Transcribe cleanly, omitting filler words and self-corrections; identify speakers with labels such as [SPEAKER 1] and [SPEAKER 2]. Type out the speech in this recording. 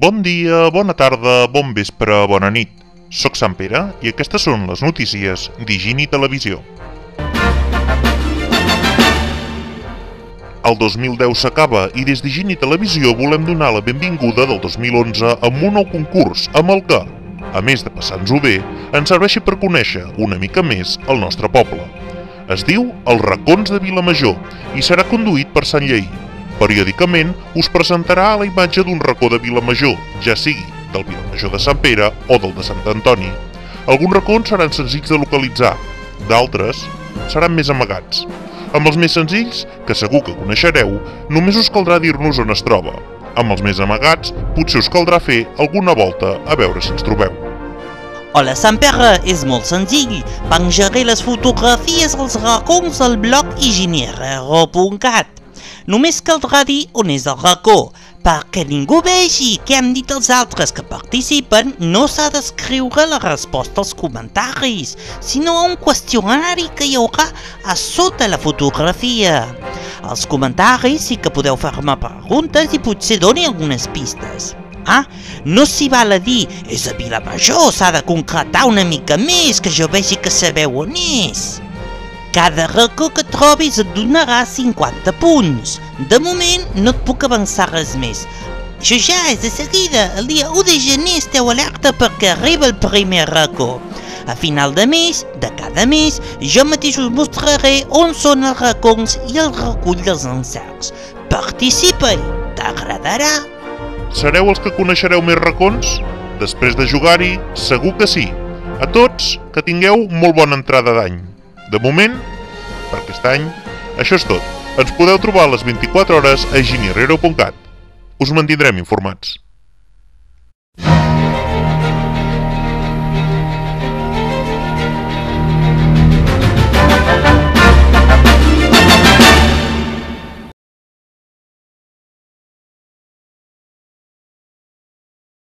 [SPEAKER 1] Bon dia, bona tarda, bon vespre, bona nit. Soc Sant Pere i aquestes són les notícies d'Higini Televisió. El 2010 s'acaba i des d'Higini Televisió volem donar la benvinguda del 2011 amb un nou concurs amb el que, a més de passar-nos-ho bé, ens serveixi per conèixer una mica més el nostre poble. Es diu Els racons de Vilamajor i serà conduït per Sant Lleí. Periòdicament us presentarà la imatge d'un racó de Vilamajor, ja sigui del Vilamajor de Sant Pere o del de Sant Antoni. Alguns racons seran senzills de localitzar, d'altres seran més amagats. Amb els més senzills, que segur que coneixereu, només us caldrà dir-nos on es troba. Amb els més amagats, potser us caldrà fer alguna volta a veure si ens trobeu.
[SPEAKER 2] Hola, Sant Pere, és molt senzill. Penjaré les fotografies als racons al blog higinierero.cat. Només caldrà dir on és el racó, perquè ningú vegi què han dit els altres que participen. No s'ha d'escriure la resposta als comentaris, sinó a un qüestionari que hi haurà a sota la fotografia. Als comentaris sí que podeu fer-me preguntes i potser doni algunes pistes. No s'hi val a dir, és a Vilamajor, s'ha de concretar una mica més, que jo vegi que sabeu on és. Cada racó que trobis et donarà 50 punts. De moment no et puc avançar res més. Això ja és de seguida, el dia 1 de gener esteu alerta perquè arriba el primer racó. A final de cada mes, jo mateix us mostraré on són els racons i el recull dels encerts. Participa-hi, t'agradarà.
[SPEAKER 1] Sereu els que coneixereu més racons? Després de jugar-hi, segur que sí. A tots, que tingueu molt bona entrada d'any. De moment, per aquest any, això és tot. Ens podeu trobar a les 24 hores a higinierero.cat. Us mantindrem informats.